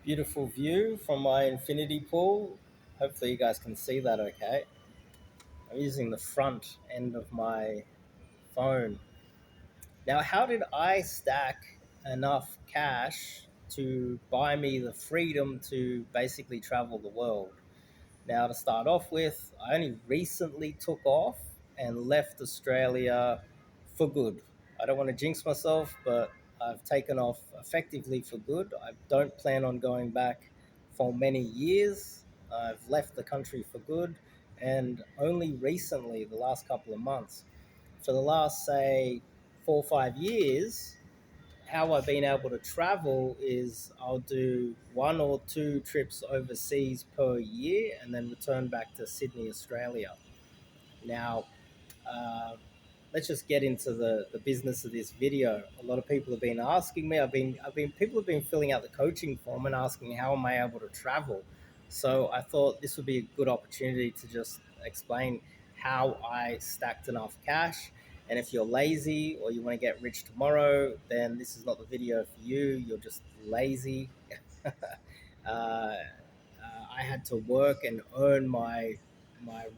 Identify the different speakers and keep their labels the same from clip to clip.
Speaker 1: Beautiful view from my infinity pool. Hopefully you guys can see that okay. I'm using the front end of my phone. Now, how did I stack enough cash to buy me the freedom to basically travel the world? Now, to start off with, I only recently took off and left Australia for good. I don't want to jinx myself, but I've taken off effectively for good. I don't plan on going back for many years. I've left the country for good, and only recently, the last couple of months, for the last, say, 4 or 5 years, how I've been able to travel is I'll do 1 or 2 trips overseas per year and then return back to Sydney, Australia. Now, uh, let's just get into the business of this video. A lot of people have been asking me. People have been filling out the coaching form and asking how am I able to travel. So I thought this would be a good opportunity to just explain how I stacked enough cash. And if you're lazy or you want to get rich tomorrow, then this is not the video for you. You're just lazy. I had to work and earn my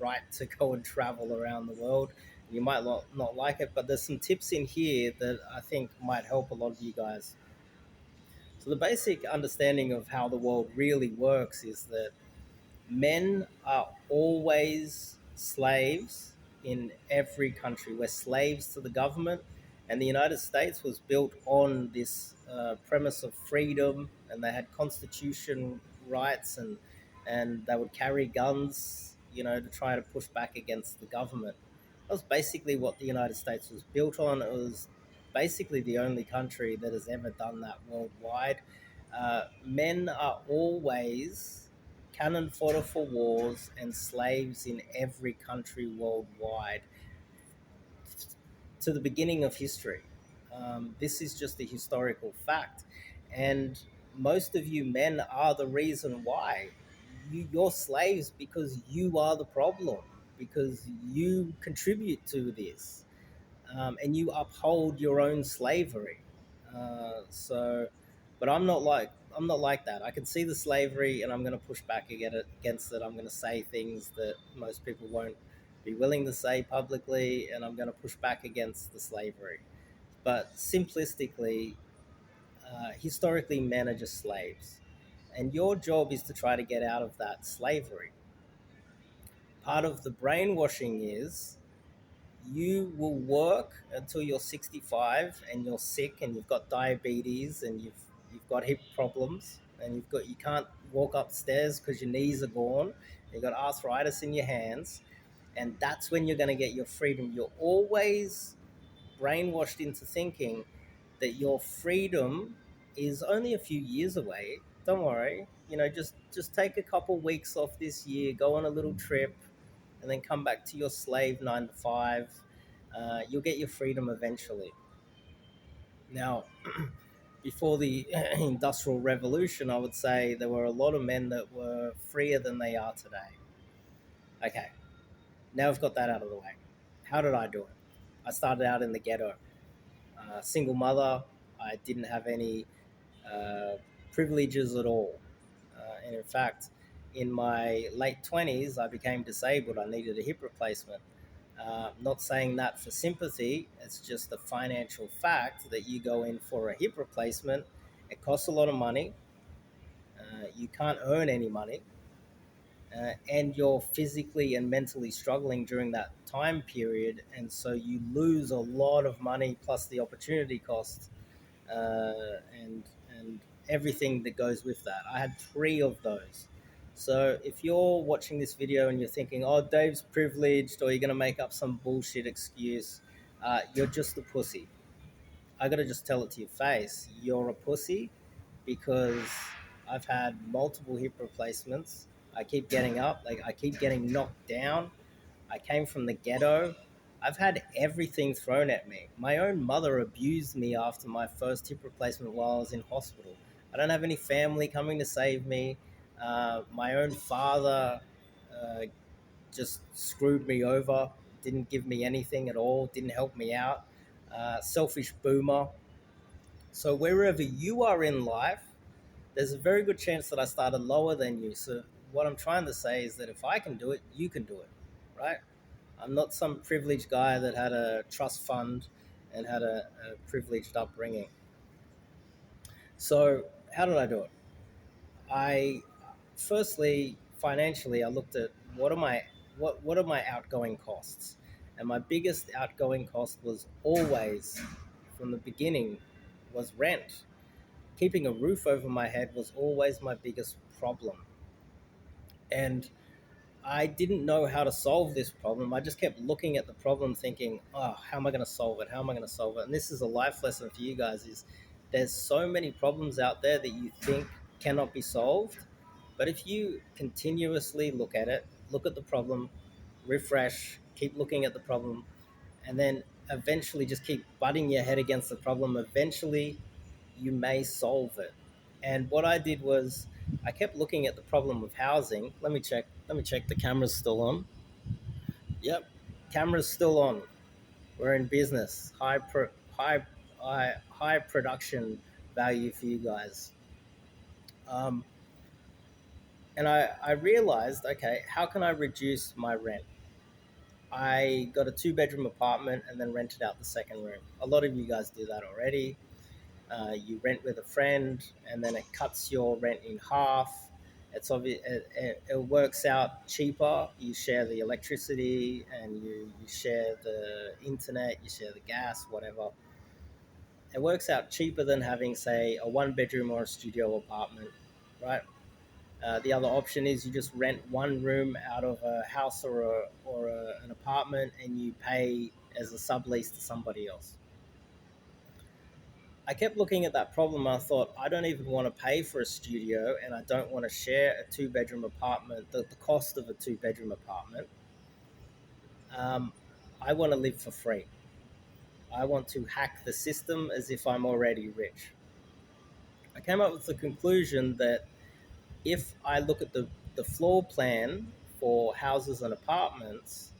Speaker 1: right to go and travel around the world. You might not like it, but there's some tips in here that I think might help a lot of you guys. So the basic understanding of how the world really works is that men are always slaves in every country. We're slaves to the government, and the United States was built on this premise of freedom, and they had constitution rights, and they would carry guns, to try to push back against the government. That was basically what the United States was built on. It was basically the only country that has ever done that worldwide. Men are always cannon fodder for wars and slaves in every country worldwide to the beginning of history. This is just a historical fact. And most of you men are the reason why. You're slaves because you are the problem, because you contribute to this, and you uphold your own slavery. But I'm not like that. I can see the slavery, and I'm going to push back against it. I'm going to say things that most people won't be willing to say publicly, and I'm going to push back against the slavery. But simplistically, historically, men are just slaves, and your job is to try to get out of that slavery. Part of the brainwashing is you will work until you're 65 and you're sick and you've got diabetes and you've got hip problems and you can't walk upstairs because your knees are gone. You've got arthritis in your hands, and that's when you're going to get your freedom. You're always brainwashed into thinking that your freedom is only a few years away. Don't worry, just take a couple weeks off this year, go on a little trip, and then come back to your slave 9 to 5. You'll get your freedom eventually. Now, before the Industrial Revolution, I would say there were a lot of men that were freer than they are today. Okay, now we've got that out of the way. How did I do it? I started out in the ghetto. Single mother. I didn't have any uh, privileges at all. And in fact, in my late 20s, I became disabled. I needed a hip replacement. Not saying that for sympathy, it's just a financial fact that you go in for a hip replacement. It costs a lot of money. You can't earn any money. And you're physically and mentally struggling during that time period. And so you lose a lot of money plus the opportunity cost, and everything that goes with that. I had 3 of those. So if you're watching this video and you're thinking, "Oh, Dave's privileged," or you're gonna make up some bullshit excuse, you're just a pussy. I gotta just tell it to your face. You're a pussy because I've had multiple hip replacements. I keep getting up, like I keep getting knocked down. I came from the ghetto. I've had everything thrown at me. My own mother abused me after my first hip replacement while I was in hospital. I don't have any family coming to save me. My own father uh, just screwed me over, didn't give me anything at all, didn't help me out. Selfish boomer. So, wherever you are in life, there's a very good chance that I started lower than you. So what I'm trying to say is that if I can do it, you can do it, right? I'm not some privileged guy that had a trust fund and had a privileged upbringing. So how did I do it? I firstly financially I looked at what are my outgoing costs, and my biggest outgoing cost was always from the beginning was rent. Keeping a roof over my head was always my biggest problem, and I didn't know how to solve this problem. I just kept looking at the problem thinking, oh, how am I going to solve it? How am I going to solve it? And this is a life lesson for you guys is there's so many problems out there that you think cannot be solved. But if you continuously look at it, look at the problem, refresh, keep looking at the problem, and then eventually just keep butting your head against the problem, eventually you may solve it. And what I did was I kept looking at the problem of housing. Let me check the camera's still on. Yep. Camera's still on. We're in business. High production value for you guys. Um, and I realized, okay, how can I reduce my rent? I got a 2 bedroom apartment and then rented out the second room. A lot of you guys do that already. You rent with a friend, and then it cuts your rent in half. It's obvious. It works out cheaper. You share the electricity, and you share the internet. You share the gas, whatever. It works out cheaper than having, say, a 1 bedroom or a studio apartment, right? The other option is you just rent one room out of a house an apartment, and you pay as a sublease to somebody else. I kept looking at that problem. I thought, I don't even want to pay for a studio, and I don't want to share a 2 bedroom apartment, the cost of a 2 bedroom apartment. Um, I want to live for free. I want to hack the system as if I'm already rich. I came up with the conclusion that if I look at the floor plan for houses and apartments,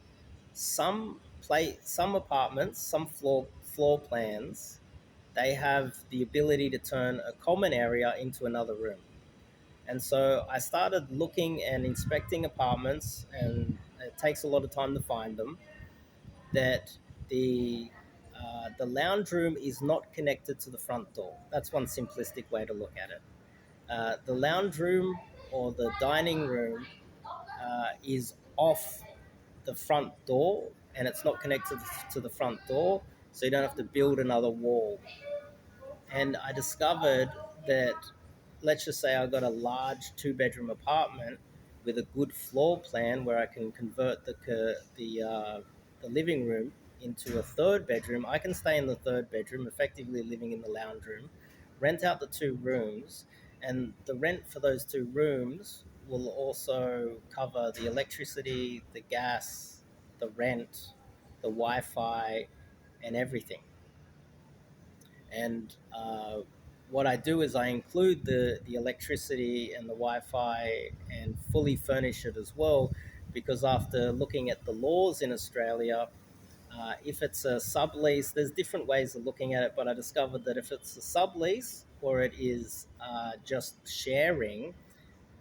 Speaker 1: some apartments, some floor plans, they have the ability to turn a common area into another room. And so I started looking and inspecting apartments, and it takes a lot of time to find them. That the lounge room is not connected to the front door. That's one simplistic way to look at it. The lounge room or the dining room is off the front door, and it's not connected to the front door, so you don't have to build another wall. And I discovered that, let's just say I got a large 2 bedroom apartment with a good floor plan where I can convert the living room into a third bedroom. I can stay in the third bedroom, effectively living in the lounge room, rent out the 2 rooms, and the rent for those 2 rooms will also cover the electricity, the gas, the rent, the Wi-Fi, and everything. And what I do is I include the electricity and the Wi-Fi and fully furnish it as well, because after looking at the laws in Australia, if it's a sublease, there's different ways of looking at it, but I discovered that if it's a sublease or it is just sharing,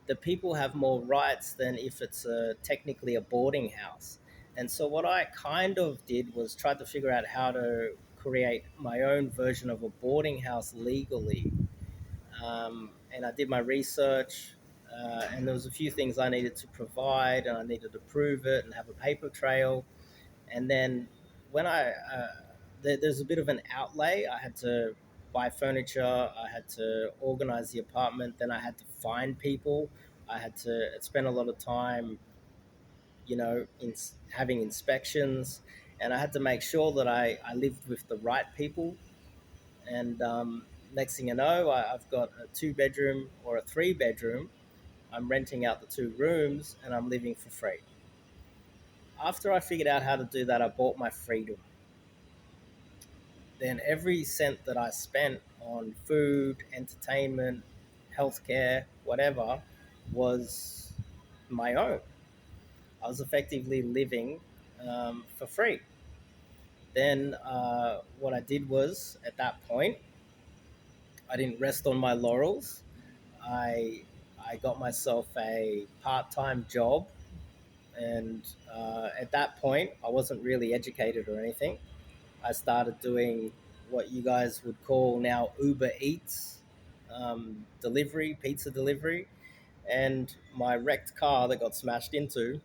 Speaker 1: the people have more rights than if it's technically a boarding house. And so what I kind of did was try to figure out how to create my own version of a boarding house legally. And I did my research, and there was a few things I needed to provide, and I needed to prove it and have a paper trail. And then when there's a bit of an outlay. I had to buy furniture. I had to organize the apartment. Then I had to find people. I had to spend a lot of time, in having inspections, and I had to make sure that I lived with the right people. And next thing you know, I've got a 2 bedroom or a 3 bedroom. I'm renting out the 2 rooms, and I'm living for free. After I figured out how to do that, I bought my freedom. Then every cent that I spent on food, entertainment, healthcare, whatever, was my own. I was effectively living for free. Then what I did was, at that point, I didn't rest on my laurels. I I got myself a part-time job, and at that point, I wasn't really educated or anything. I started doing what you guys would call now Uber Eats, delivery, pizza delivery, and my wrecked car that got smashed into,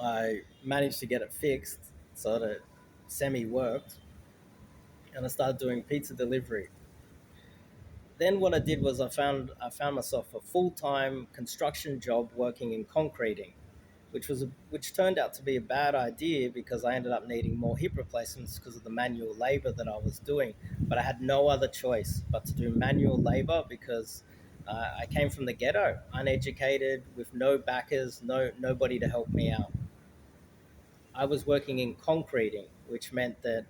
Speaker 1: I managed to get it fixed so that it semi worked, and I started doing pizza delivery. Then what I did was I found myself a full time construction job working in concreting, which turned out to be a bad idea because I ended up needing more hip replacements because of the manual labor that I was doing. But I had no other choice but to do manual labor because I came from the ghetto, uneducated, with no backers, nobody to help me out. I was working in concreting, which meant that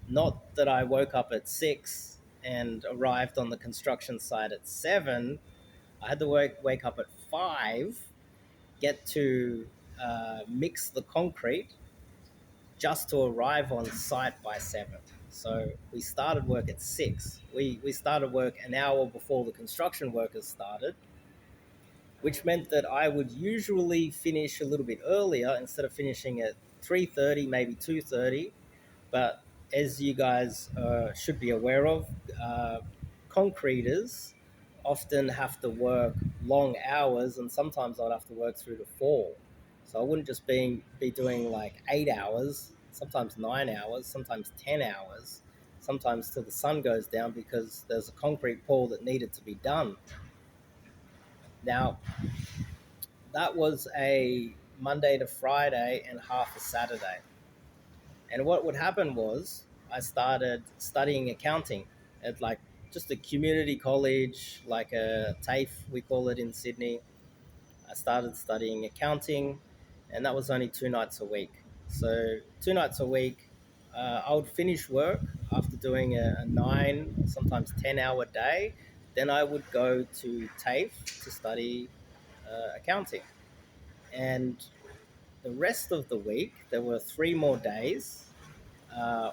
Speaker 1: not that I woke up at 6 and arrived on the construction site at 7. I had to wake up at 5, get to mix the concrete just to arrive on site by 7. So we started work at 6. We started work an hour before the construction workers started, which meant that I would usually finish a little bit earlier instead of finishing at 3:30, maybe 2:30. But as you guys should be aware of, uh, concreters often have to work long hours, and sometimes I'd have to work through to 4. So I wouldn't just be doing like 8 hours, sometimes 9 hours, sometimes 10 hours, sometimes till the sun goes down because there's a concrete pour that needed to be done. Now, that was a Monday to Friday and half a Saturday. And what would happen was I started studying accounting at like just a community college, like a TAFE, we call it in Sydney. I started studying accounting, and that was only 2 nights a week. So, 2 nights a week, I would finish work after doing a 9, sometimes 10-hour day. Then I would go to TAFE to study accounting. And the rest of the week, there were 3 more days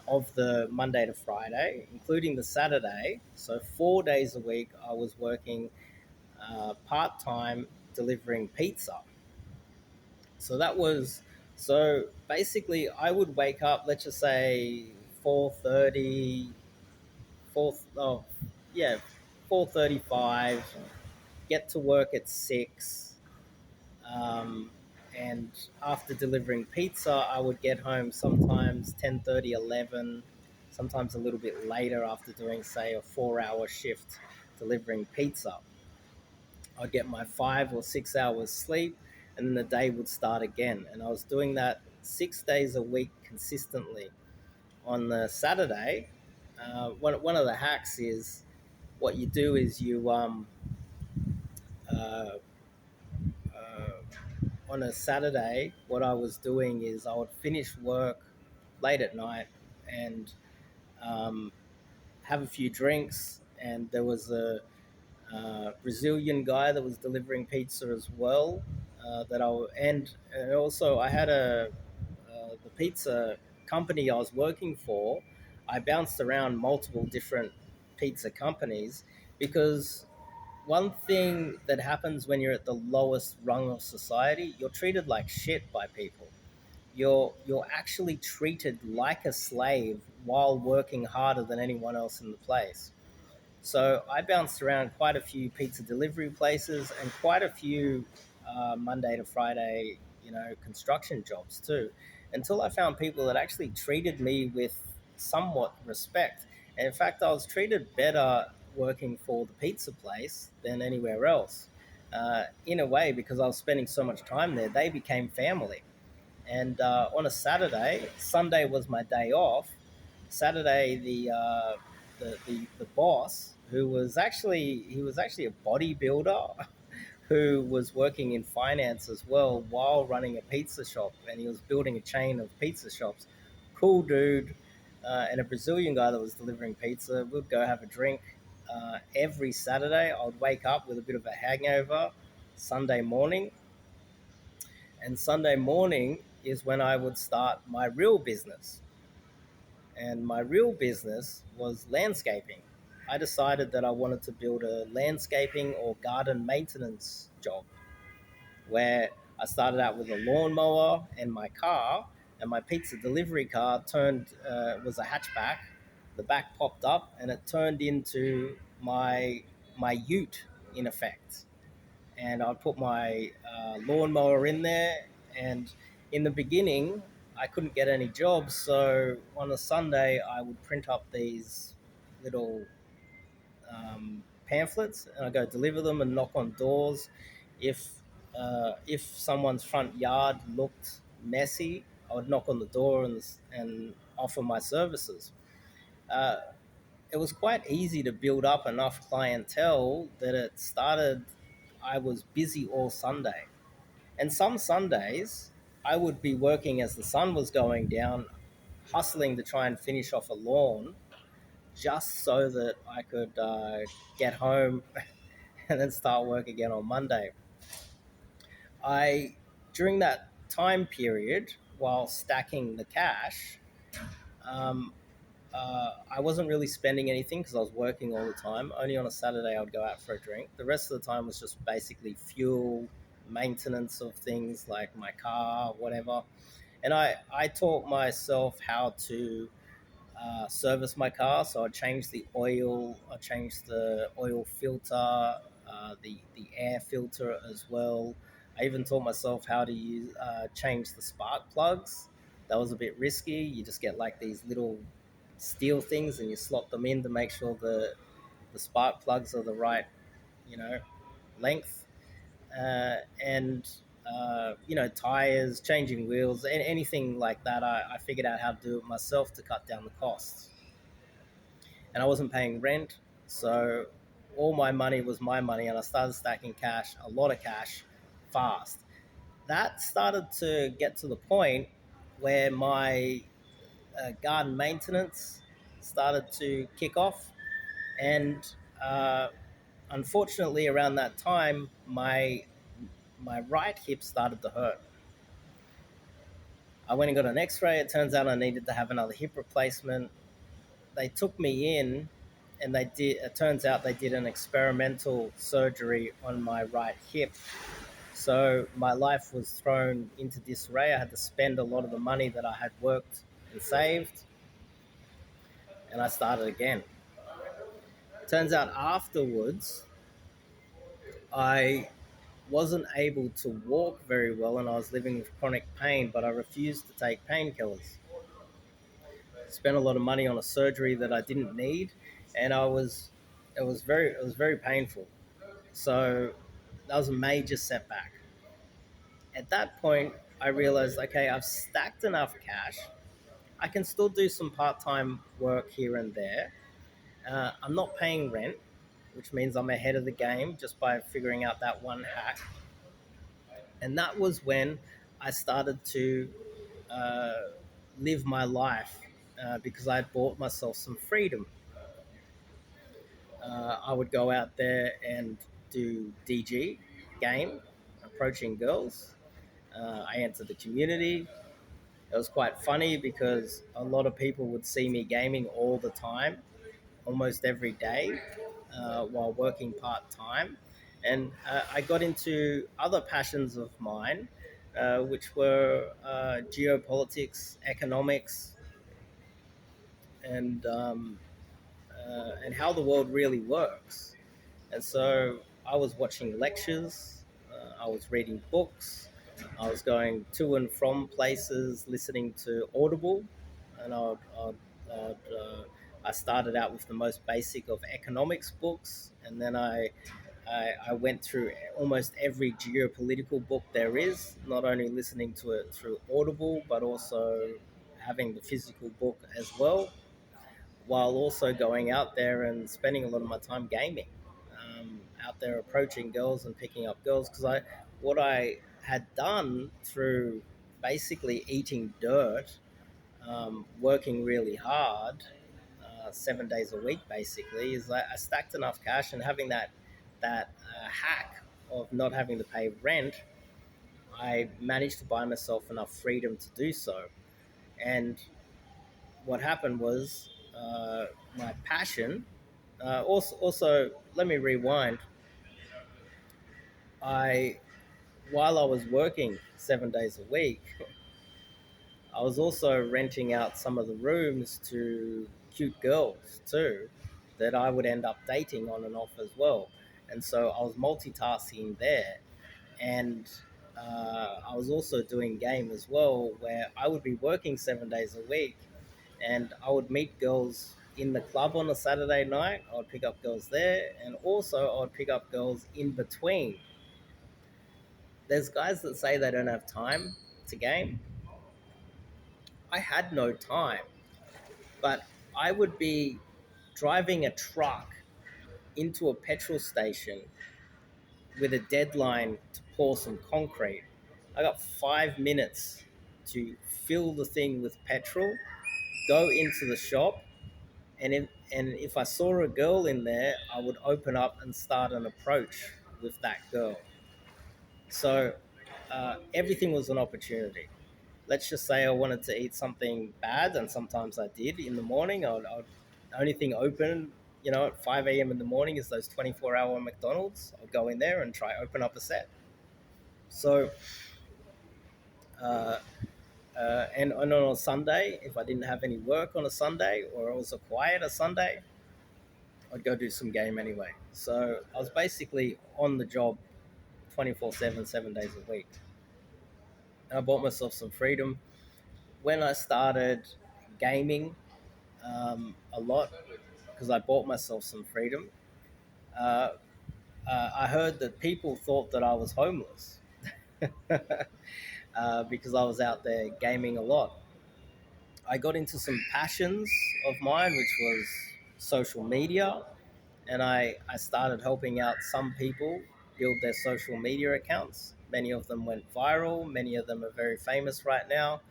Speaker 1: of the Monday to Friday, including the Saturday. So 4 days a week, I was working part time delivering pizza. So that was so basically I would wake up, let's just say 4:30, 4 oh yeah, 4:35, get to work at 6. Um, and after delivering pizza, I would get home sometimes 10:30, 11, sometimes a little bit later after doing, say, a 4-hour shift delivering pizza. I'd get my 5 or 6 hours sleep, and then the day would start again. And I was doing that 6 days a week consistently. On the Saturday, one of the hacks is what you do is you uh, uh, on a Saturday, what I was doing is I would finish work late at night and um, have a few drinks. And there was a Brazilian guy that was delivering pizza as well. And also I had the pizza company I was working for. I bounced around multiple different pizza companies because one thing that happens when you're at the lowest rung of society, you're treated like shit by people. You're actually treated like a slave while working harder than anyone else in the place. So I bounced around quite a few pizza delivery places and quite a few Monday to Friday, construction jobs too, until I found people that actually treated me with somewhat respect. And in fact, I was treated better working for the pizza place than anywhere else. In a way, because I was spending so much time there, they became family. And on a Saturday, Sunday was my day off. Saturday, the boss, he was actually a bodybuilder who was working in finance as well while running a pizza shop, and he was building a chain of pizza shops. Cool dude, and a Brazilian guy that was delivering pizza. We'd go have a drink every Saturday. I would wake up with a bit of a hangover Sunday morning, and Sunday morning is when I would start my real business. And my real business was landscaping. I decided that I wanted to build a landscaping or garden maintenance job where I started out with a lawnmower and my car, and my pizza delivery car turned was a hatchback. The back popped up, and it turned into my ute in effect. And I put my lawnmower in there. And in the beginning, I couldn't get any jobs, so on a Sunday, I would print up these little pamphlets, and I go deliver them and knock on doors. If if someone's front yard looked messy, I would knock on the door and offer my services. Uh, it was quite easy to build up enough clientele that it started. I was busy all Sunday, and some Sundays I would be working as the sun was going down, hustling to try and finish off a lawn just so that I could get home and then start work again on Monday. I During that time period, while stacking the cash, um, I wasn't really spending anything because I was working all the time. Only on a Saturday I would go out for a drink. The rest of the time was just basically fuel, maintenance of things like my car, whatever. And I taught myself how to service my car. So I changed the oil, I changed the oil filter, the air filter as well. I even taught myself how to change the spark plugs. That was a bit risky. You just get like these little steel things and you slot them in to make sure the spark plugs are the right, you know, length. And tires, changing wheels, and anything like that. I figured out how to do it myself to cut down the costs, and I wasn't paying rent, so all my money was my money, and I started stacking cash, a lot of cash, fast. That started to get to the point where my garden maintenance started to kick off, and uh, unfortunately, around that time, my right hip started to hurt. I went and got an X-ray. It turns out I needed to have another hip replacement. They took me in, and they did. It turns out they did an experimental surgery on my right hip. So my life was thrown into disarray. I had to spend a lot of the money that I had worked and saved, and I started again. Turns out afterwards, I wasn't able to walk very well, and I was living with chronic pain. But I refused to take painkillers. Spent a lot of money on a surgery that I didn't need, and it was very painful. So that was a major setback. At that point, I realized, okay, I've stacked enough cash. I can still do some part-time work here and there. I'm not paying rent, which means I'm ahead of the game just by figuring out that one hack. And that was when I started to uh, live my life because I had bought myself some freedom. I would go out there and do DG, game, approaching girls. I entered the community. It was quite funny because a lot of people would see me gaming all the time, almost every day, while working part time. And I got into other passions of mine, which were geopolitics, economics, and and how the world really works. And so I was watching lectures, I was reading books, I was going to and from places, listening to Audible, and I started out with the most basic of economics books, and then I went through almost every geopolitical book there is, not only listening to it through Audible, but also having the physical book as well, while also going out there and spending a lot of my time gaming, out there approaching girls and picking up girls. Because what I had done through basically eating dirt, working really hard, 7 days a week, basically, is I stacked enough cash, and having that hack of not having to pay rent, I managed to buy myself enough freedom to do so. And what happened was my passion. Also, let me rewind. I While I was working 7 days a week, I was also renting out some of the rooms to cute girls too, that I would end up dating on and off as well. And so I was multitasking there, and I was also doing game as well, where I would be working 7 days a week, and I would meet girls in the club on a Saturday night. I would pick up girls there, and also I would pick up girls in between. There's guys that say they don't have time to game. I had no time, but I would be driving a truck into a petrol station with a deadline to pour some concrete. I got 5 minutes to fill the thing with petrol, go into the shop, and if I saw a girl in there, I would open up and start an approach with that girl. So everything was an opportunity. Let's just say I wanted to eat something bad, and sometimes I did in the morning. The only thing open, at 5 a.m. in the morning is those 24-hour McDonald's. I'll go in there and try open up a set. So, uh, and on a Sunday, if I didn't have any work on a Sunday or it was a quieter Sunday, I'd go do some game anyway. So I was basically on the job 24/7, 7 days a week. And I bought myself some freedom. When I started gaming a lot, because I bought myself some freedom, uh, I heard that people thought that I was homeless because I was out there gaming a lot. I got into some passions of mine, which was social media, and I started helping out some people build their social media accounts. Many of them went viral, many of them are very famous right now.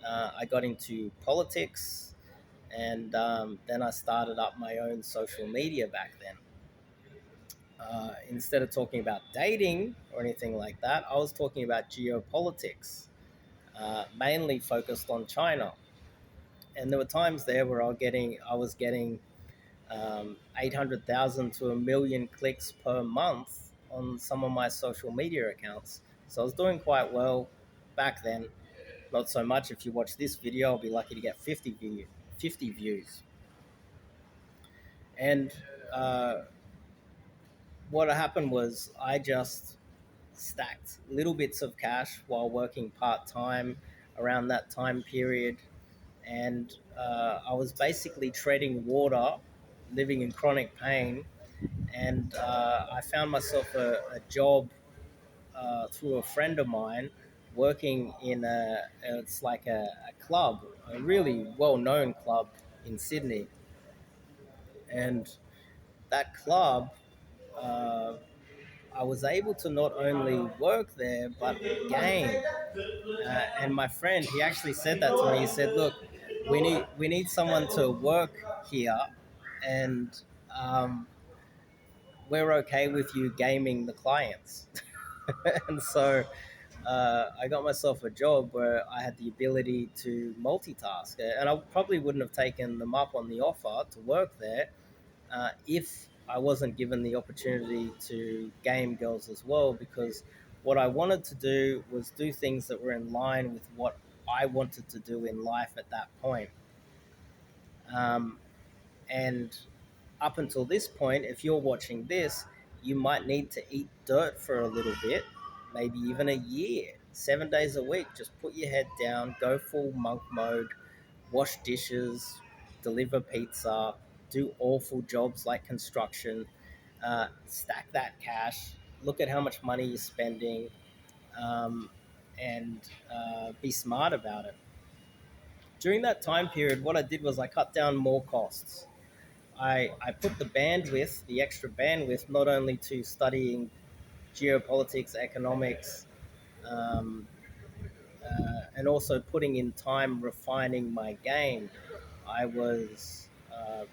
Speaker 1: I got into politics, and then I started up my own social media back then. Instead of talking about dating or anything like that, I was talking about geopolitics, mainly focused on China. And there were times there where I was getting 800,000 to a million clicks per month on some of my social media accounts. So I was doing quite well back then. Not so much. If you watch this video, I'll be lucky to get 50 views. And uh, what happened was I just stacked little bits of cash while working part time around that time period. And I was basically treading water, living in chronic pain. And I found myself a job through a friend of mine working in it's like a club, a really well known club in Sydney. And that club, uh, I was able to not only work there but game. And my friend, he actually said that to me. He said, "Look, we need someone to work here, and um, we're okay with you gaming the clients." And so I got myself a job where I had the ability to multitask, and I probably wouldn't have taken them up on the offer to work there if I wasn't given the opportunity to game girls as well, because what I wanted to do was do things that were in line with what I wanted to do in life at that point. Um, and up until this point, if you're watching this, you might need to eat dirt for a little bit, maybe even a year, 7 days a week. Just put your head down, go full monk mode, wash dishes, deliver pizza, do awful jobs like construction, stack that cash, look at how much money you're spending, um, and be smart about it. During that time period, what I did was I cut down more costs. I put the extra bandwidth, not only to studying geopolitics, economics, um, and also putting in time refining my game. I was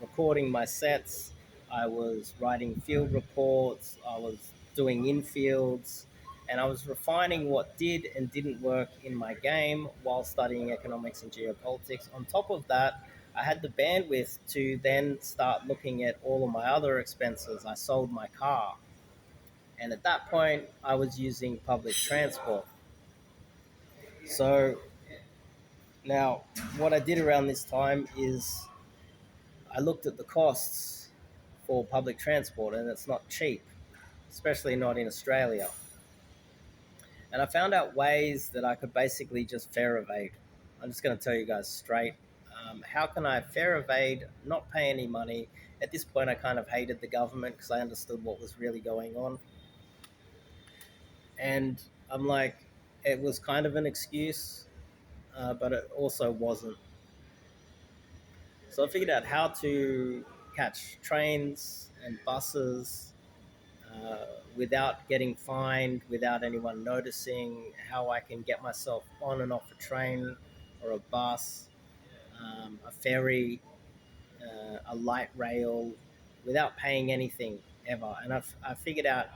Speaker 1: recording my sets, I was writing field reports, I was doing infields, and I was refining what did and didn't work in my game while studying economics and geopolitics. On top of that, I had the bandwidth to then start looking at all of my other expenses. I sold my car, and at that point, I was using public transport. So now, what I did around this time is I looked at the costs for public transport, and it's not cheap, especially not in Australia. And I found out ways that I could basically just fare evade. I'm just going to tell you guys straight. How can I fare evade, not pay any money? At this point, I kind of hated the government because I understood what was really going on. And I'm like, it was kind of an excuse, but it also wasn't. So I figured out how to catch trains and buses uh, without getting fined, without anyone noticing, how I can get myself on and off a train or a bus, a ferry, a light rail, without paying anything ever. And I figured out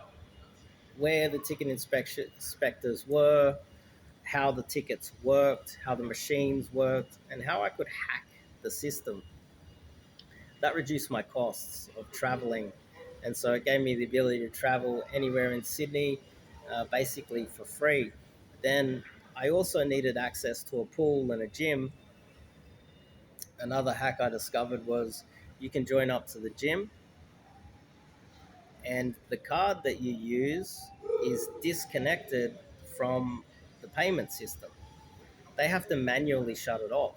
Speaker 1: where the ticket inspectors were, how the tickets worked, how the machines worked, and how I could hack the system. That reduced my costs of traveling. And so it gave me the ability to travel anywhere in Sydney basically for free. Then I also needed access to a pool and a gym. Another hack I discovered was you can join up to the gym, and the card that you use is disconnected from the payment system. They have to manually shut it off.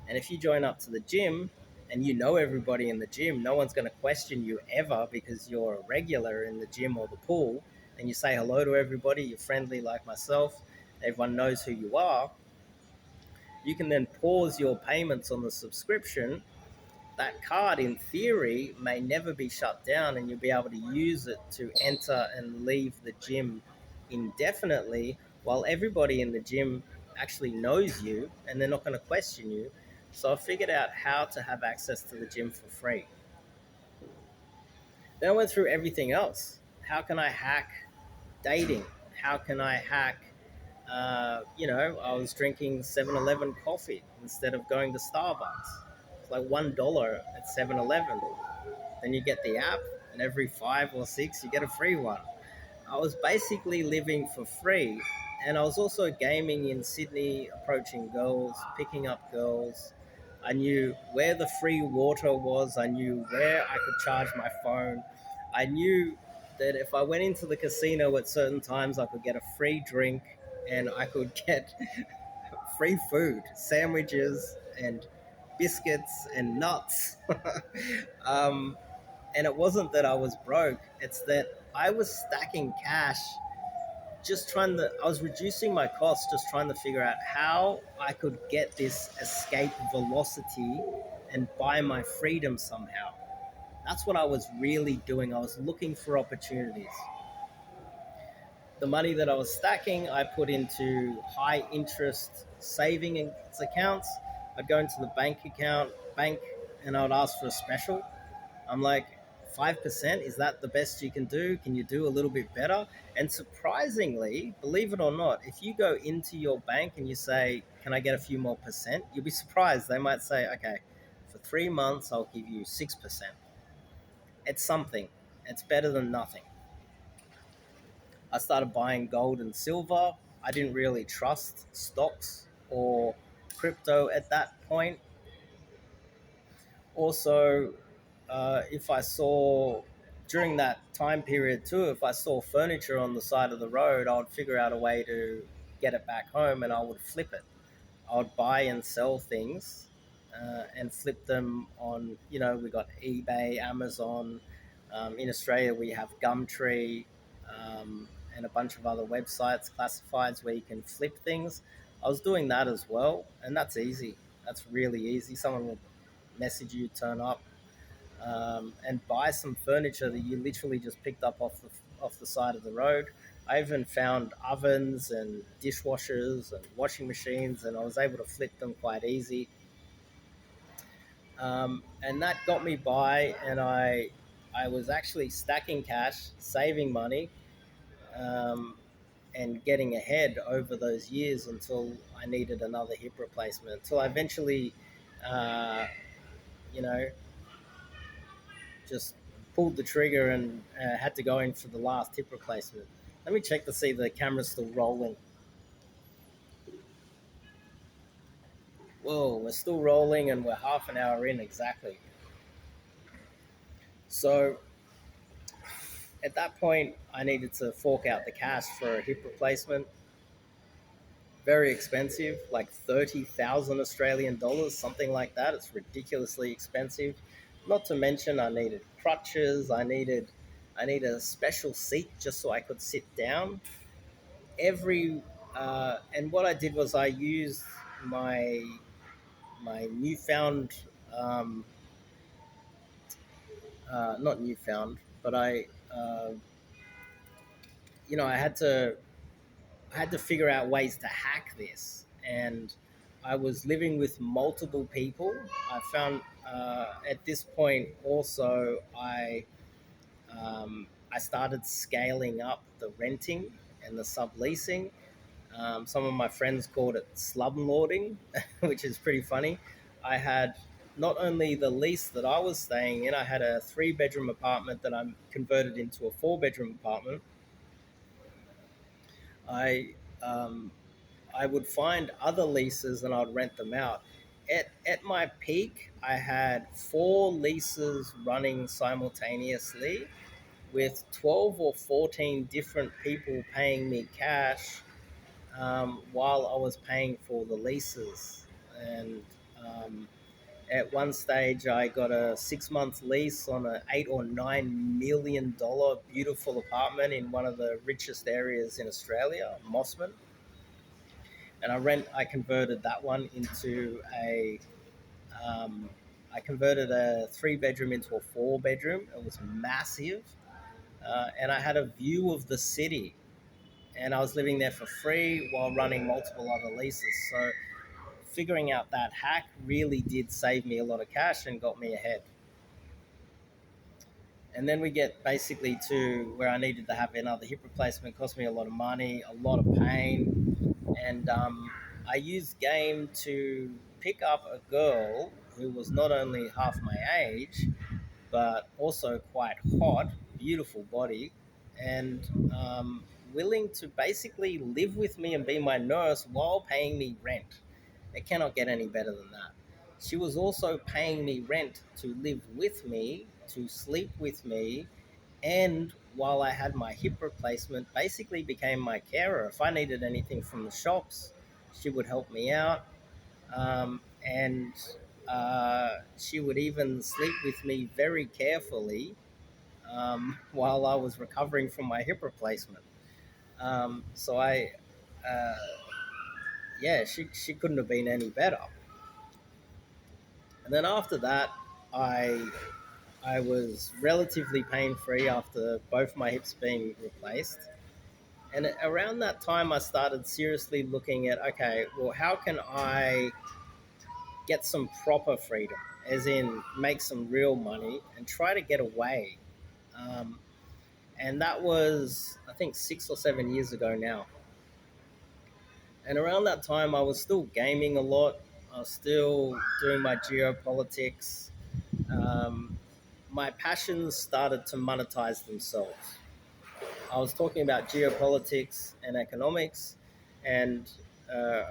Speaker 1: And if you join up to the gym and you know everybody in the gym, no one's going to question you ever because you're a regular in the gym or the pool, and you say hello to everybody, you're friendly like myself, everyone knows who you are. You can then pause your payments on the subscription. That card, in theory, may never be shut down, and you'll be able to use it to enter and leave the gym indefinitely while everybody in the gym actually knows you and they're not going to question you. So I figured out how to have access to the gym for free. Then I went through everything else. How can I hack dating? How can I hack? I was drinking 7-Eleven coffee instead of going to Starbucks. It's like $1 at 7-Eleven. Then you get the app, and every 5 or 6, you get a free one. I was basically living for free, and I was also gaming in Sydney, approaching girls, picking up girls. I knew where the free water was. I knew where I could charge my phone. I knew that if I went into the casino at certain times, I could get a free drink and I could get free food, sandwiches and biscuits and nuts. um, and it wasn't that I was broke, it's that I was stacking cash, I was reducing my costs, just trying to figure out how I could get this escape velocity and buy my freedom somehow. That's what I was really doing. I was looking for opportunities. The money that I was stacking, I put into high interest savings accounts. I'd go into the bank, and I would ask for a special. I'm like, 5%, is that the best you can do? Can you do a little bit better? And surprisingly, believe it or not, if you go into your bank and you say, can I get a few more percent? You'll be surprised. They might say, okay, for 3 months, I'll give you 6%. It's something, it's better than nothing. I started buying gold and silver. I didn't really trust stocks or crypto at that point. Also, if I saw during that time period too, if I saw furniture on the side of the road, I would figure out a way to get it back home and I would flip it. I would buy and sell things and flip them on, we got eBay, Amazon. In Australia, we have Gumtree and a bunch of other websites, classifieds where you can flip things. I was doing that as well, and that's easy. That's really easy. Someone will message you, turn up, and buy some furniture that you literally just picked up off the side of the road. I even found ovens and dishwashers and washing machines, and I was able to flip them quite easy. And that got me by, and I was actually stacking cash, saving money, um, and getting ahead over those years until I needed another hip replacement. Until I eventually uh, you know, just pulled the trigger and had to go in for the last hip replacement. Let me check to see the camera's still rolling. Whoa, we're still rolling and we're half an hour in exactly. So at that point, I needed to fork out the cash for a hip replacement. Very expensive, like 30,000 Australian dollars, something like that. It's ridiculously expensive. Not to mention, I needed crutches. I needed a special seat just so I could sit down. Every and what I did was I used my my newfound, um, not newfound, but I had to figure out ways to hack this, and I was living with multiple people. I found at this point also I started scaling up the renting and the subleasing. Some of my friends called it slumlording, which is pretty funny. I had not only the lease that I was staying in, I had a 3 bedroom apartment that I'm converted into a 4 bedroom apartment. I um, I would find other leases and I'd rent them out. At my peak, I had 4 leases running simultaneously with 12 or 14 different people paying me cash while I was paying for the leases. And um, at one stage, I got a 6 month lease on an $8 or $9 million beautiful apartment in one of the richest areas in Australia, Mossman. And I converted that one into a um, I converted a 3 bedroom into a 4 bedroom. It was massive, and I had a view of the city. And I was living there for free while running multiple other leases. So figuring out that hack really did save me a lot of cash and got me ahead. And then we get basically to where I needed to have another hip replacement. It cost me a lot of money, a lot of pain, and I used game to pick up a girl who was not only half my age, but also quite hot, beautiful body, and willing to basically live with me and be my nurse while paying me rent. It cannot get any better than that. She was also paying me rent to live with me, to sleep with me, and while I had my hip replacement, basically became my carer. If I needed anything from the shops, she would help me out. And she would even sleep with me very carefully while I was recovering from my hip replacement. So uh, yeah, she couldn't have been any better. And then after that, I I was relatively pain free after both my hips being replaced. And around that time, I started seriously looking at, okay, well, how can I get some proper freedom, as in make some real money and try to get away? Um, and that was, I think, 6 or 7 years ago now. And around that time, I was still gaming a lot. I was still doing my geopolitics. Um, my passions started to monetize themselves. I was talking about geopolitics and economics, and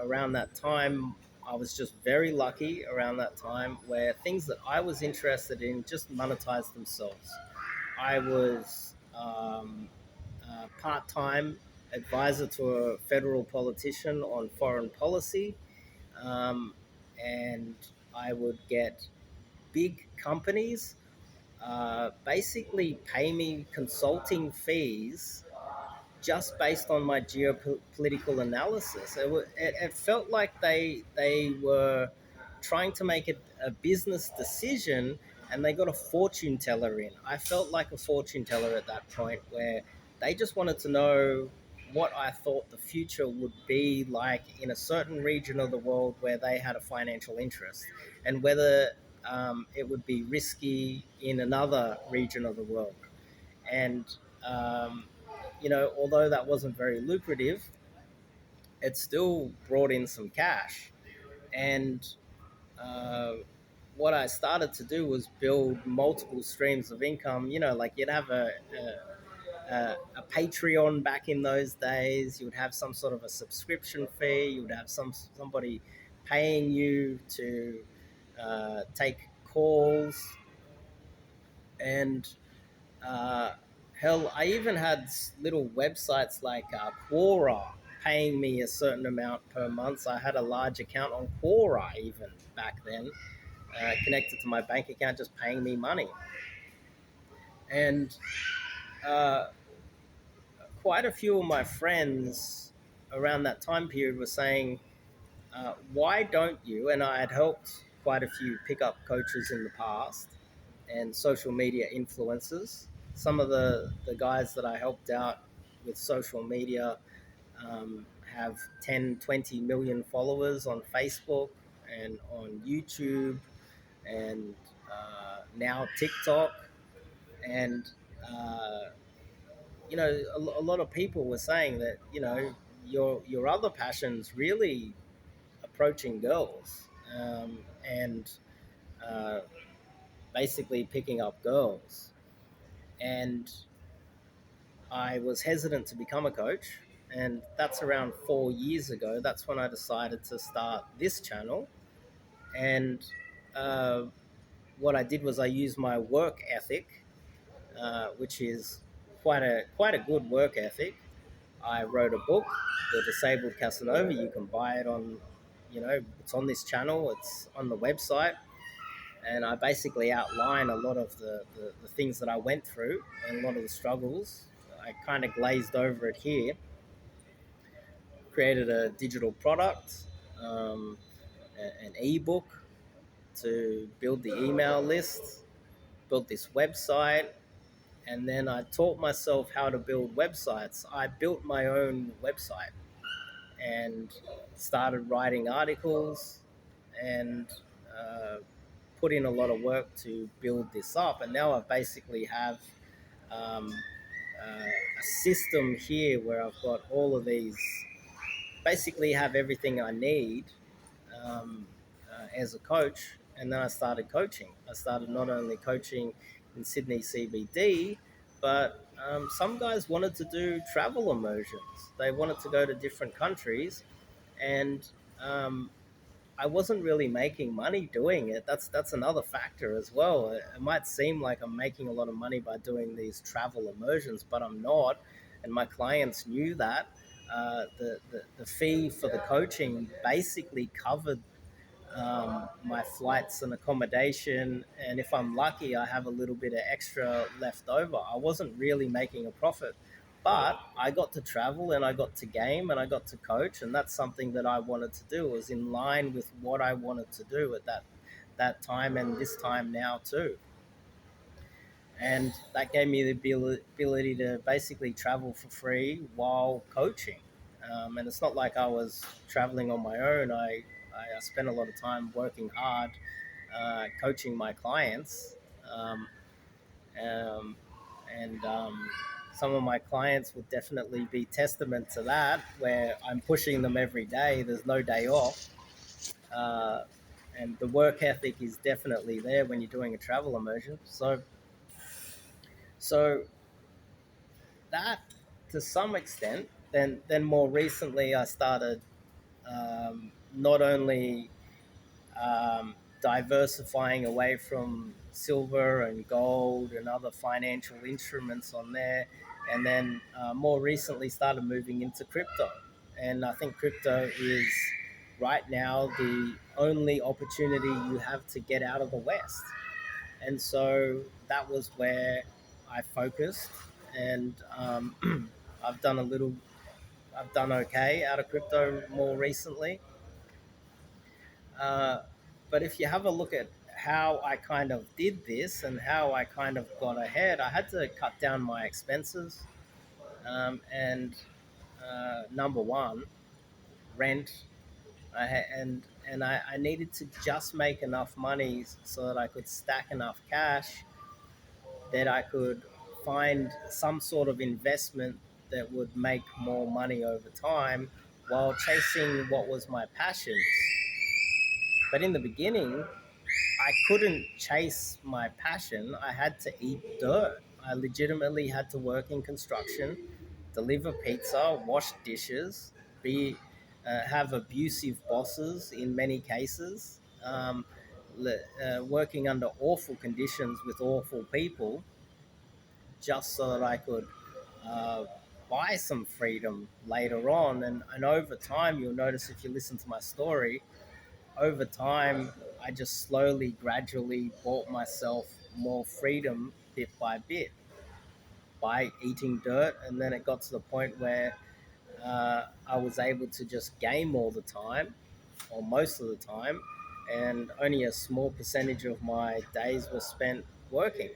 Speaker 1: around that time, I was just very lucky around that time where things that I was interested in just monetized themselves. I was part time advisor to a federal politician on foreign policy, um, and I would get big companies basically pay me consulting fees just based on my geopolitical analysis. It felt like they were trying to make it a business decision, and they got a fortune teller in. I felt like a fortune teller at that point, where they just wanted to know what I thought the future would be like in a certain region of the world where they had a financial interest, and whether it would be risky in another region of the world. And um, although that wasn't very lucrative, it still brought in some cash. And uh, what I started to do was build multiple streams of income. You know, like you'd have a Patreon back in those days. You would have some sort of a subscription fee. You would have somebody paying you to take calls, and uh, hell, I even had little websites like Quora paying me a certain amount per month. So I had a large account on Quora even back then, connected to my bank account, just paying me money. And uh, quite a few of my friends around that time period were saying, why don't you? And I had helped quite a few pickup coaches in the past and social media influencers. Some of the guys that I helped out with social media have 10, 20 million followers on Facebook and on YouTube and now TikTok. And uh, a lot of people were saying that your other passions really approaching girls, and uh, basically picking up girls. And I was hesitant to become a coach, and that's around 4 years ago. That's when I decided to start this channel. And uh, what I did was I used my work ethic, which is quite a good work ethic. I wrote a book, The Disabled Casanova. You can buy it on, it's on this channel, it's on the website. And I basically outline a lot of the things that I went through and a lot of the struggles. I kind of glazed over it here, created a digital product, um, an ebook to build the email list, built this website, and then I taught myself how to build websites. I built my own website and started writing articles and uh, put in a lot of work to build this up. And now I basically have um, a system here where I've got all of these, basically have everything I need um, as a coach. And then I started coaching. I started not only coaching in Sydney CBD, but some guys wanted to do travel immersions. They wanted to go to different countries, and um, I wasn't really making money doing it. That's another factor as well. It might seem like I'm making a lot of money by doing these travel immersions, but I'm not. And my clients knew that. The fee for the coaching basically covered my flights and accommodation. And if I'm lucky, I have a little bit of extra left over. I wasn't really making a profit, but I got to travel and I got to game and I got to coach. And that's something that I wanted to do. It was in line with what I wanted to do at that time and this time now too. And that gave me the ability to basically travel for free while coaching. And it's not like I was traveling on my own. I spent a lot of time working hard, coaching my clients. Um, um, and some of my clients would definitely be testament to that, where I'm pushing them every day. There's no day off. Uh, and the work ethic is definitely there when you're doing a travel immersion. So that, to some extent, then more recently I started not only diversifying away from silver and gold and other financial instruments on there, and then more recently started moving into crypto. And I think crypto is right now the only opportunity you have to get out of the West. And so that was where I focused, and I've done a little, I've done okay out of crypto more recently. Uh, but if you have a look at how I kind of did this and how I kind of got ahead, I had to cut down my expenses. And number one, rent. I needed to just make enough money so that I could stack enough cash that I could find some sort of investment that would make more money over time while chasing what was my passions. But in the beginning, I couldn't chase my passion. I had to eat dirt. I legitimately had to work in construction, deliver pizza, wash dishes, be have abusive bosses in many cases, working under awful conditions with awful people, just so that I could uh, buy some freedom later on. And over time, you'll notice if you listen to my story, over time, I just slowly, gradually bought myself more freedom bit by bit by eating dirt. And then it got to the point where I was able to just game all the time, or most of the time, and only a small percentage of my days were spent working.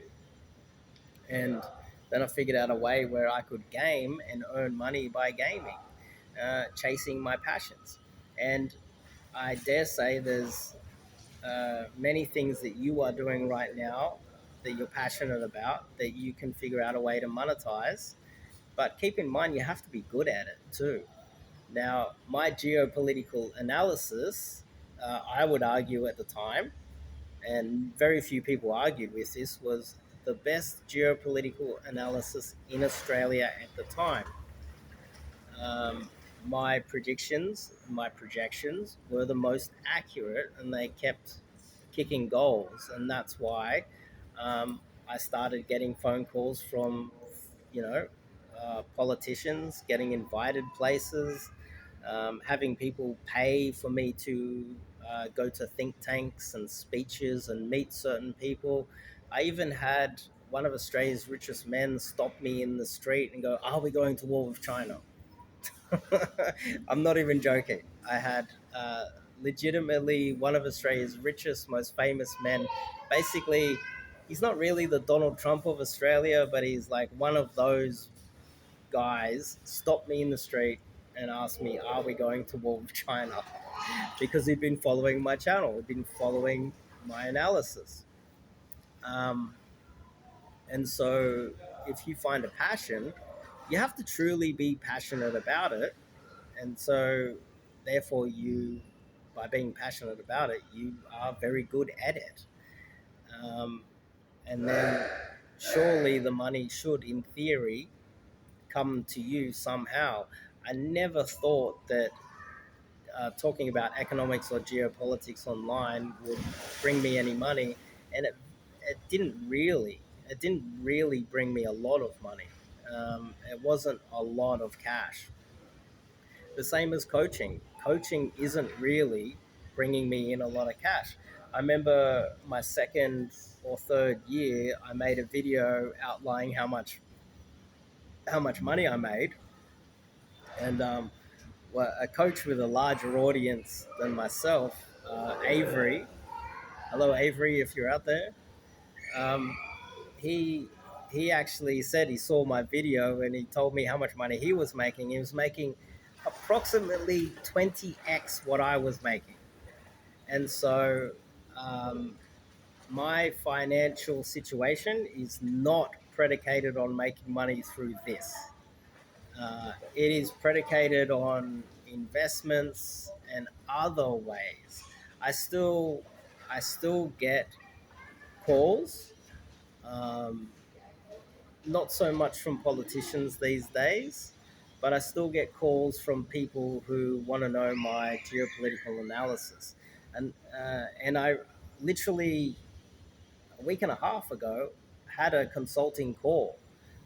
Speaker 1: And then I figured out a way where I could game and earn money by gaming, chasing my passions. And I dare say there's many things that you are doing right now that you're passionate about that you can figure out a way to monetize. But keep in mind, you have to be good at it too. Now, my geopolitical analysis, I would argue at the time, and very few people argued with this, was the best geopolitical analysis in Australia at the time. Um, my predictions, my projections were the most accurate, and they kept kicking goals, and that's why I started getting phone calls from, you know, politicians, getting invited places, having people pay for me to go to think tanks and speeches and meet certain people. I even had one of Australia's richest men stop me in the street and go, "Are we going to war with China?" I'm not even joking. I had legitimately one of Australia's richest, most famous men. Basically, he's not really the Donald Trump of Australia, but he's like one of those guys. Stopped me in the street and asked me, "Are we going to war with China?" Because he'd been following my channel, he'd been following my analysis. Um, and so, if you find a passion, you have to truly be passionate about it. And so, therefore, you, by being passionate about it, you are very good at it. Um, and then, surely the money should, in theory, come to you somehow. I never thought that talking about economics or geopolitics online would bring me any money, and it didn't really. It didn't really bring me a lot of money. It wasn't a lot of cash. The same as coaching. Coaching isn't really bringing me in a lot of cash. I remember my second or third year, I made a video outlining how much money I made, and well, a coach with a larger audience than myself, Avery. Hello, Avery, if you're out there. Um, he he actually said he saw my video and he told me how much money he was making. He was making approximately 20x what I was making. And so um, my financial situation is not predicated on making money through this. It is predicated on investments and other ways. I still, I still get calls, um, not so much from politicians these days, but I still get calls from people who want to know my geopolitical analysis. And I literally a week and a half ago had a consulting call.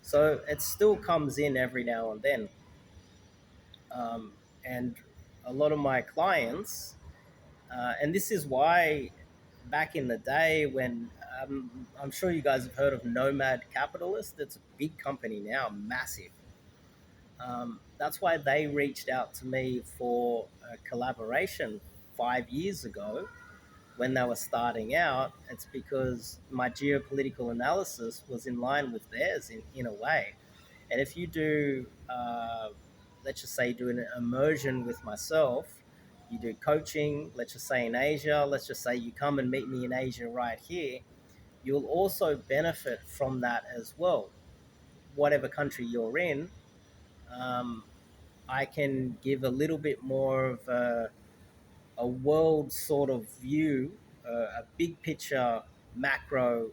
Speaker 1: So it still comes in every now and then. Um, and a lot of my clients, and this is why back in the day when I'm sure you guys have heard of Nomad Capitalist, it's a big company now, massive. That's why they reached out to me for a collaboration 5 years ago when they were starting out. It's because my geopolitical analysis was in line with theirs in a way. And if you do, let's just say, do an immersion with myself, you do coaching, let's just say in Asia, let's just say you come and meet me in Asia right here, you'll also benefit from that as well. Whatever country you're in, um, I can give a little bit more of a a world sort of view, a big picture, macro,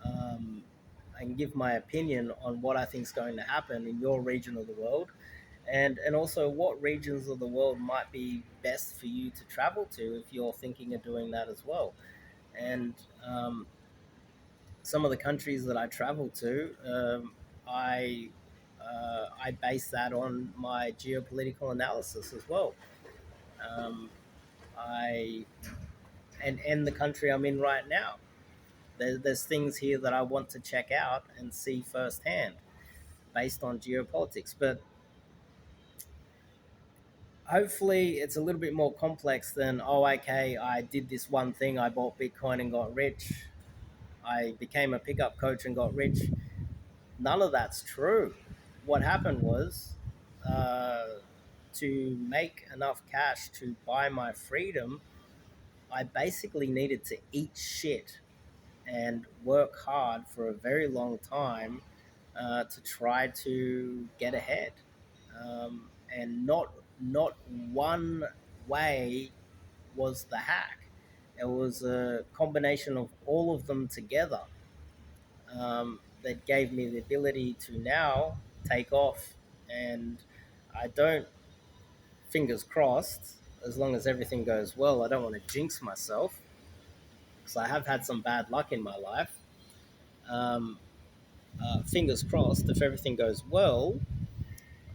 Speaker 1: um, and give my opinion on what I think is going to happen in your region of the world, and also what regions of the world might be best for you to travel to if you're thinking of doing that as well. And um, some of the countries that I travel to, I I base that on my geopolitical analysis as well. Um, I and the country I'm in right now. There's things here that I want to check out and see firsthand based on geopolitics. But hopefully, it's a little bit more complex than, oh, okay, I did this one thing, I bought Bitcoin and got rich, I became a pickup coach and got rich. None of that's true. What happened was, uh, to make enough cash to buy my freedom, I basically needed to eat shit and work hard for a very long time, to try to get ahead. And not one way was the hack. It was a combination of all of them together, that gave me the ability to now take off. And I don't, fingers crossed, as long as everything goes well, I don't want to jinx myself because I have had some bad luck in my life. Um, Fingers crossed, if everything goes well,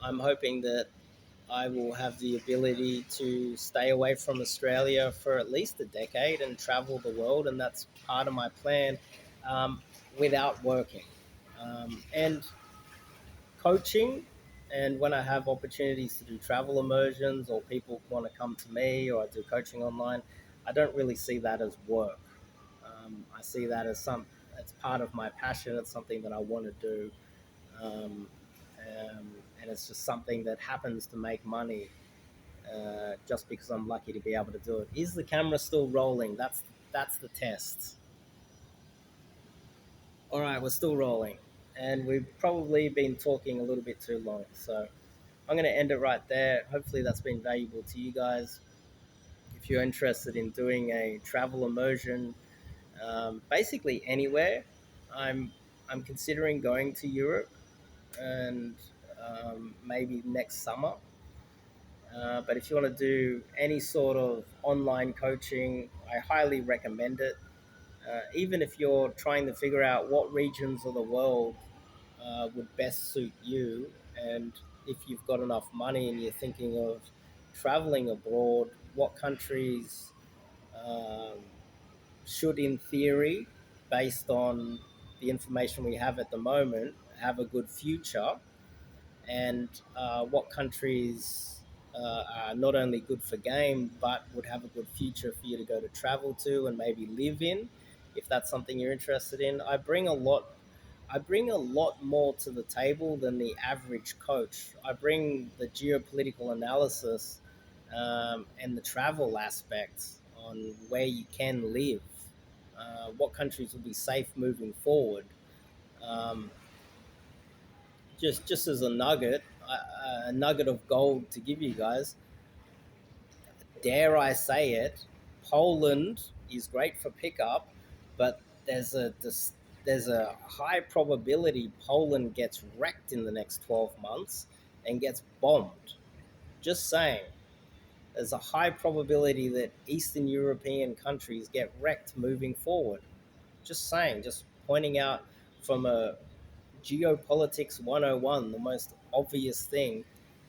Speaker 1: I'm hoping that I will have the ability to stay away from Australia for at least a decade and travel the world, and that's part of my plan, um, without working. And coaching, and when I have opportunities to do travel immersions or people want to come to me or I do coaching online, I don't really see that as work. I see that as it's part of my passion. It's something that I want to do, um, and it's just something that happens to make money, just because I'm lucky to be able to do it. Is the camera still rolling? That's the test. All right, we're still rolling, and we've probably been talking a little bit too long. So I'm going to end it right there. Hopefully, that's been valuable to you guys. If you're interested in doing a travel immersion, basically anywhere, I'm I'm considering going to Europe, and maybe next summer. But if you want to do any sort of online coaching, I highly recommend it. Even if you're trying to figure out what regions of the world would best suit you, and if you've got enough money and you're thinking of traveling abroad, what countries um, should, in theory, based on the information we have at the moment, have a good future, and what countries are not only good for game but would have a good future for you to go to travel to and maybe live in, if that's something you're interested in. I bring a lot more to the table than the average coach. I bring the geopolitical analysis, and the travel aspects on where you can live, what countries will be safe moving forward. Um, just as a nugget of gold to give you guys. Dare I say it? Poland is great for pickup, but there's a high probability Poland gets wrecked in the next 12 months and gets bombed. Just saying. There's a high probability that Eastern European countries get wrecked moving forward. Just saying, just pointing out from a geopolitics 101, the most obvious thing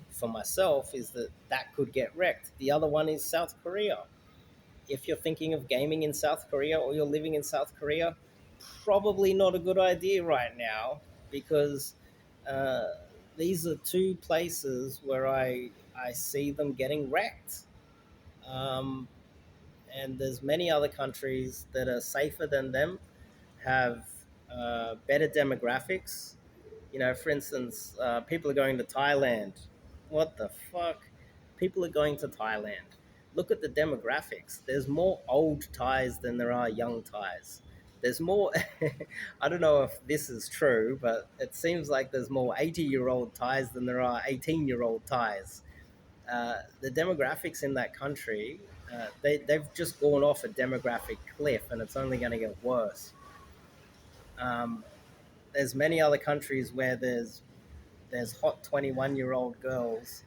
Speaker 1: for myself is that that could get wrecked. The other one is South Korea. If you're thinking of gaming in South Korea or you're living in South Korea, probably not a good idea right now, because uh, these are two places where I see them getting wrecked. Um, and there's many other countries that are safer than them, have better demographics. You know, for instance, people are going to Thailand. What the fuck? People are going to Thailand. Look at the demographics. There's more old Thais than there are young Thais. There's more. I don't know if this is true, but it seems like there's more 80-year-old Thais than there are 18-year-old Thais. The demographics in that country, They've just gone off a demographic cliff, and it's only going to get worse. Um, there's many other countries where there's hot 21-year-old girls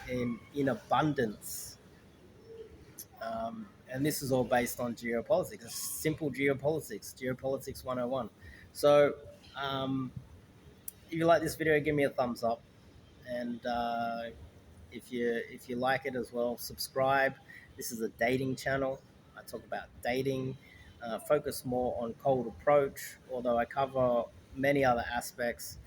Speaker 1: in abundance, and this is all based on geopolitics. It's simple geopolitics 101. So um, if you like this video, give me a thumbs up, and if you like it as well, subscribe. This is a dating channel. I talk about dating, focus more on cold approach, although I cover many other aspects.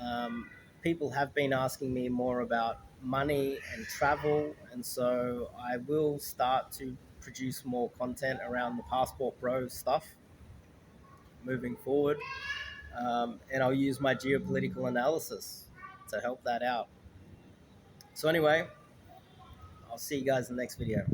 Speaker 1: um, People have been asking me more about money and travel, and so I will start to produce more content around the Passport Bro stuff moving forward. And I'll use my geopolitical analysis to help that out. So anyway, I'll see you guys in the next video.